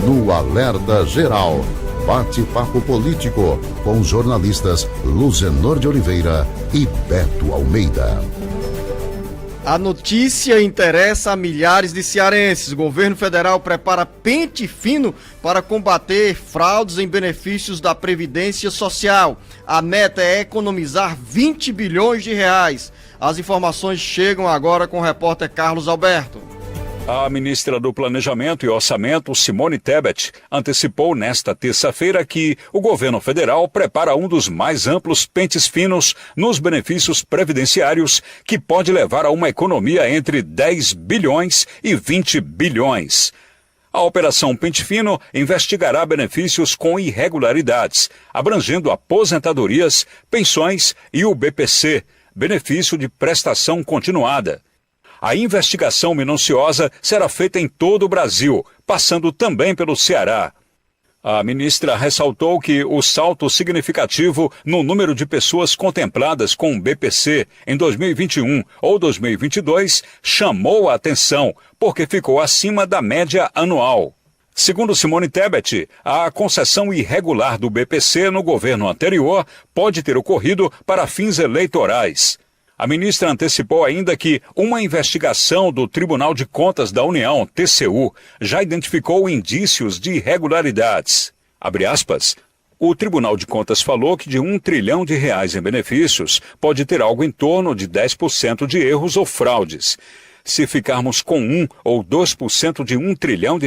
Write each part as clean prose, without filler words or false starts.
no Alerta Geral. Bate-papo político com os jornalistas Luzenor de Oliveira e Beto Almeida. A notícia interessa a milhares de cearenses. O governo federal prepara pente fino para combater fraudes em benefícios da Previdência Social. A meta é economizar 20 bilhões de reais. As informações chegam agora com o repórter Carlos Alberto. A ministra do Planejamento e Orçamento, Simone Tebet, antecipou nesta terça-feira que o governo federal prepara um dos mais amplos pentes finos nos benefícios previdenciários, que pode levar a uma economia entre 10 bilhões e 20 bilhões. A Operação Pente Fino investigará benefícios com irregularidades, abrangendo aposentadorias, pensões e o BPC, benefício de prestação continuada. A investigação minuciosa será feita em todo o Brasil, passando também pelo Ceará. A ministra ressaltou que o salto significativo no número de pessoas contempladas com o BPC em 2021 ou 2022 chamou a atenção, porque ficou acima da média anual. Segundo Simone Tebet, a concessão irregular do BPC no governo anterior pode ter ocorrido para fins eleitorais. A ministra antecipou ainda que uma investigação do Tribunal de Contas da União, TCU, já identificou indícios de irregularidades. Abre aspas, o Tribunal de Contas falou que de R$1 trilhão em benefícios pode ter algo em torno de 10% de erros ou fraudes. Se ficarmos com 1 ou 2% de R$1 trilhão,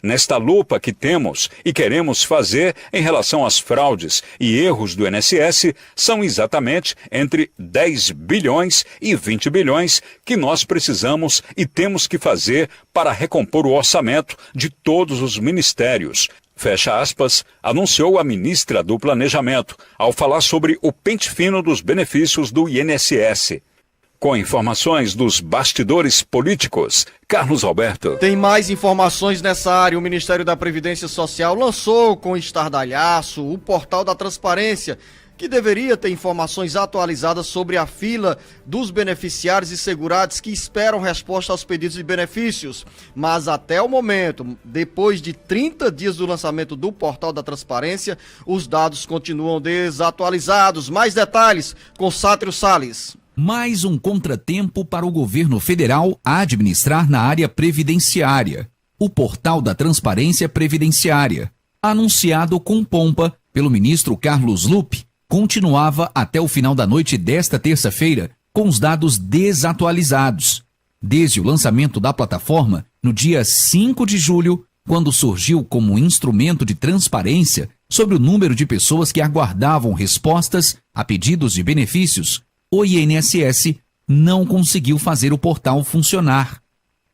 nesta lupa que temos e queremos fazer em relação às fraudes e erros do INSS, são exatamente entre 10 bilhões e 20 bilhões que nós precisamos e temos que fazer para recompor o orçamento de todos os ministérios. Fecha aspas, anunciou a ministra do Planejamento, ao falar sobre o pente fino dos benefícios do INSS. Com informações dos bastidores políticos, Carlos Alberto. Tem mais informações nessa área. O Ministério da Previdência Social lançou com estardalhaço o Portal da Transparência, que deveria ter informações atualizadas sobre a fila dos beneficiários e segurados que esperam resposta aos pedidos de benefícios. Mas até o momento, depois de 30 dias do lançamento do Portal da Transparência, os dados continuam desatualizados. Mais detalhes com Sátiro Salles. Mais um contratempo para o governo federal a administrar na área previdenciária. O Portal da Transparência Previdenciária, anunciado com pompa pelo ministro Carlos Lupe, continuava até o final da noite desta terça-feira com os dados desatualizados. Desde o lançamento da plataforma, no dia 5 de julho, quando surgiu como instrumento de transparência sobre o número de pessoas que aguardavam respostas a pedidos de benefícios, o INSS não conseguiu fazer o portal funcionar.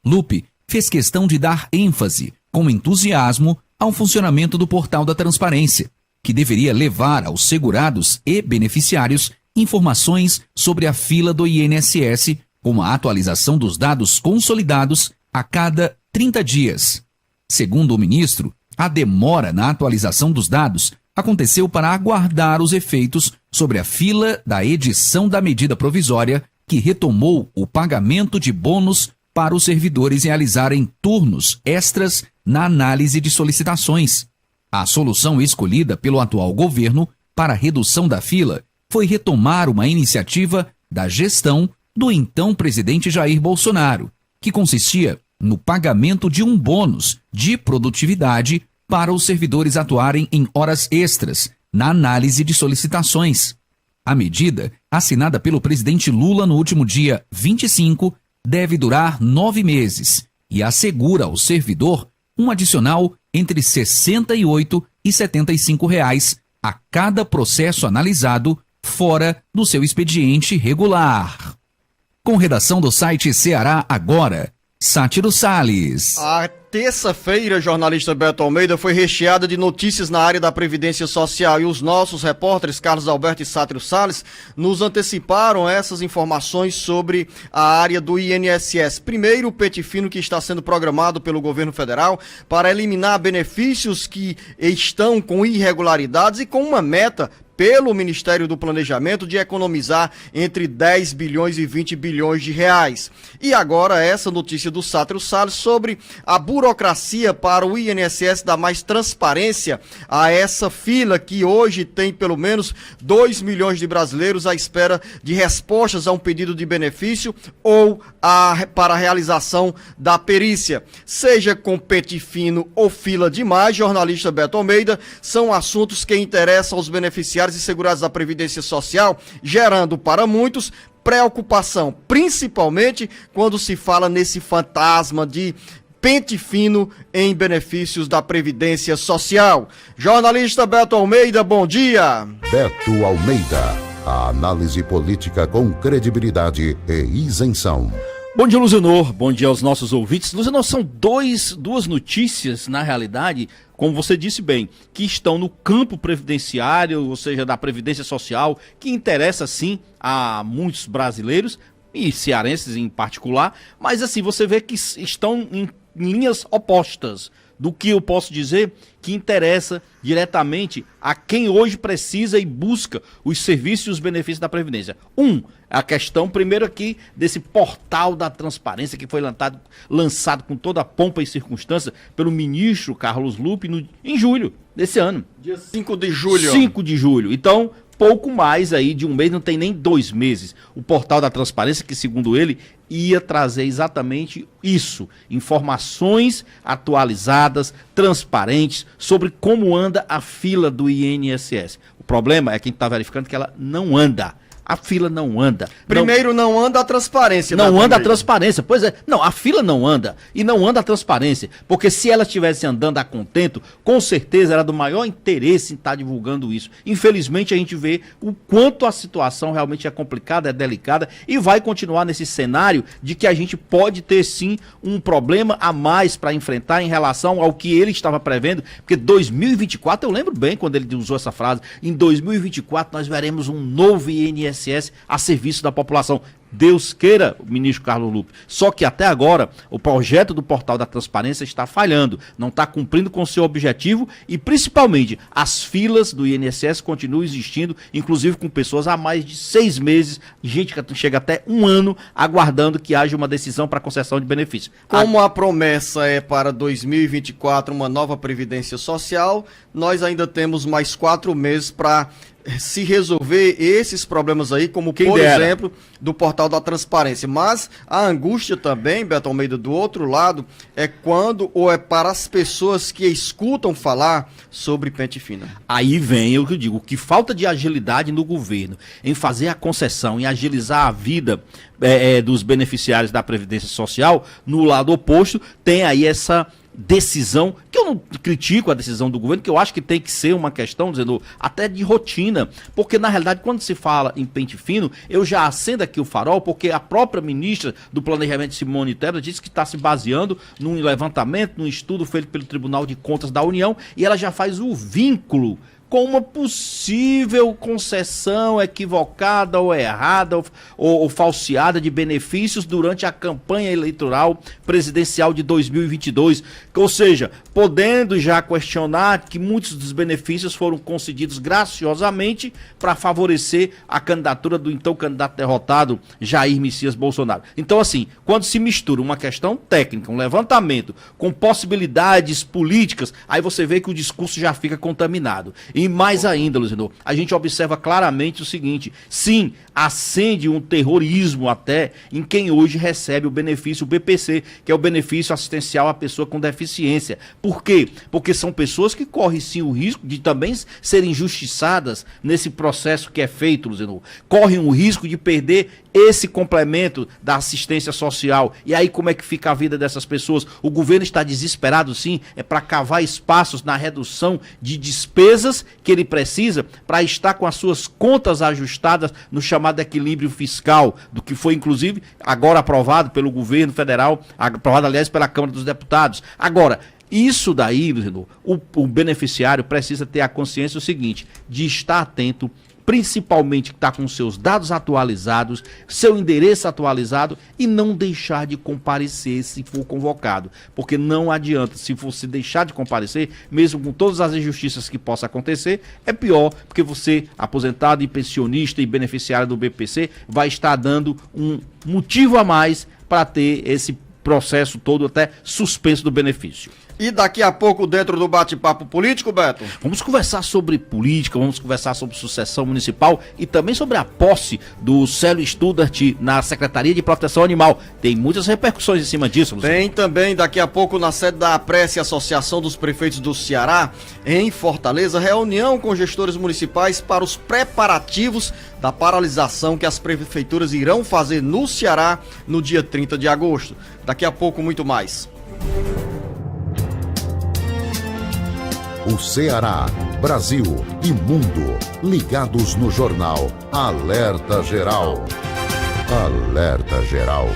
Lupe fez questão de dar ênfase, com entusiasmo, ao funcionamento do Portal da Transparência, que deveria levar aos segurados e beneficiários informações sobre a fila do INSS, com a atualização dos dados consolidados a cada 30 dias. Segundo o ministro, a demora na atualização dos dados aconteceu para aguardar os efeitos sobre a fila da edição da medida provisória que retomou o pagamento de bônus para os servidores realizarem turnos extras na análise de solicitações. A solução escolhida pelo atual governo para a redução da fila foi retomar uma iniciativa da gestão do então presidente Jair Bolsonaro, que consistia no pagamento de um bônus de produtividade para os servidores atuarem em horas extras na análise de solicitações. A medida, assinada pelo presidente Lula no último dia 25, deve durar 9 meses e assegura ao servidor um adicional entre R$ 68 e R$ 75 a cada processo analisado fora do seu expediente regular. Com redação do site Ceará Agora, Sátiro Salles. A terça-feira, jornalista Beto Almeida, foi recheada de notícias na área da Previdência Social e os nossos repórteres Carlos Alberto e Sátiro Salles nos anteciparam essas informações sobre a área do INSS. Primeiro, o pente fino que está sendo programado pelo governo federal para eliminar benefícios que estão com irregularidades e com uma meta pelo Ministério do Planejamento de economizar entre 10 bilhões e 20 bilhões de reais. E agora essa notícia do Sátiro Salles sobre a burocracia para o INSS dar mais transparência a essa fila que hoje tem pelo menos 2 milhões de brasileiros à espera de respostas a um pedido de benefício ou para a realização da perícia. Seja com pente fino ou fila demais, jornalista Beto Almeida, são assuntos que interessam aos beneficiários e segurados da Previdência Social, gerando para muitos preocupação, principalmente quando se fala nesse fantasma de pente fino em benefícios da Previdência Social. Jornalista Beto Almeida, bom dia. Beto Almeida, a análise política com credibilidade e isenção. Bom dia, Luzenor. Bom dia aos nossos ouvintes. Luzenor, são duas notícias, na realidade, como você disse bem, que estão no campo previdenciário, ou seja, da Previdência Social, que interessa, sim, a muitos brasileiros, e cearenses em particular, mas, assim, você vê que estão em linhas opostas do que eu posso dizer que interessa diretamente a quem hoje precisa e busca os serviços e os benefícios da Previdência. A questão, primeiro aqui, desse portal da transparência que foi lançado com toda a pompa e circunstância pelo ministro Carlos Lupe em julho desse ano. Dia 5 de julho. 5 de julho. Então, pouco mais aí de um mês, não tem nem 2 meses. O portal da transparência, que segundo ele, ia trazer exatamente isso, informações atualizadas, transparentes, sobre como anda a fila do INSS. O problema é que a gente está verificando que ela não anda. A fila não anda. Primeiro não anda a transparência. Não anda a transparência. Pois é. Não, a fila não anda. E não anda a transparência. Porque se ela estivesse andando a contento, com certeza era do maior interesse em estar divulgando isso. Infelizmente a gente vê o quanto a situação realmente é complicada, é delicada e vai continuar nesse cenário de que a gente pode ter sim um problema a mais para enfrentar em relação ao que ele estava prevendo. Porque 2024, eu lembro bem quando ele usou essa frase, em 2024 nós veremos um novo INSS a serviço da população. Deus queira, o ministro Carlos Lupe. Só que até agora, o projeto do Portal da Transparência está falhando, não está cumprindo com seu objetivo e, principalmente, as filas do INSS continuam existindo, inclusive com pessoas há mais de 6 meses, gente que chega até 1 ano, aguardando que haja uma decisão para concessão de benefício. Como a promessa é para 2024 uma nova Previdência Social, nós ainda temos mais 4 meses para se resolver esses problemas aí, como por exemplo, do Portal da Transparência. Mas a angústia também, Beto Almeida, do outro lado, é quando ou é para as pessoas que escutam falar sobre pente fino. Aí vem o que eu digo, que falta de agilidade no governo em fazer a concessão, em agilizar a vida dos beneficiários da Previdência Social. No lado oposto, tem aí essa decisão, que eu não critico a decisão do governo, que eu acho que tem que ser uma questão, dizendo, até de rotina, porque na realidade quando se fala em pente fino, eu já acendo aqui o farol, porque a própria ministra do Planejamento, Simone Tebet, disse que está se baseando num levantamento, num estudo feito pelo Tribunal de Contas da União, e ela já faz o vínculo com uma possível concessão equivocada ou errada ou falseada de benefícios durante a campanha eleitoral presidencial de 2022. Ou seja, podendo já questionar que muitos dos benefícios foram concedidos graciosamente para favorecer a candidatura do então candidato derrotado Jair Messias Bolsonaro. Então, assim, quando se mistura uma questão técnica, um levantamento, com possibilidades políticas, aí você vê que o discurso já fica contaminado. E mais ainda, Luzenor, a gente observa claramente o seguinte: sim, acende um terrorismo até em quem hoje recebe o benefício BPC, que é o benefício assistencial à pessoa com deficiência. Por quê? Porque são pessoas que correm sim o risco de também serem injustiçadas nesse processo que é feito, Luzenor. Correm o risco de perder esse complemento da assistência social. E aí como é que fica a vida dessas pessoas? O governo está desesperado, sim, para cavar espaços na redução de despesas que ele precisa para estar com as suas contas ajustadas no chamado equilíbrio fiscal, do que foi inclusive agora aprovado pelo governo federal, aprovado aliás pela Câmara dos Deputados. Agora, isso daí, o beneficiário precisa ter a consciência do seguinte, de estar atento principalmente que está com seus dados atualizados, seu endereço atualizado, e não deixar de comparecer se for convocado. Porque não adianta, se você deixar de comparecer, mesmo com todas as injustiças que possa acontecer, é pior, porque você, aposentado e pensionista e beneficiário do BPC, vai estar dando um motivo a mais para ter esse processo todo até suspenso do benefício. E daqui a pouco, dentro do bate-papo político, Beto? Vamos conversar sobre política, vamos conversar sobre sucessão municipal e também sobre a posse do Célio Studart na Secretaria de Proteção Animal. Tem muitas repercussões em cima disso, Luciano. Tem também, daqui a pouco, na sede da APRESE, Associação dos Prefeitos do Ceará, em Fortaleza, reunião com gestores municipais para os preparativos da paralisação que as prefeituras irão fazer no Ceará no dia 30 de agosto. Daqui a pouco, muito mais. O Ceará, Brasil e mundo ligados no jornal Alerta Geral. Alerta Geral.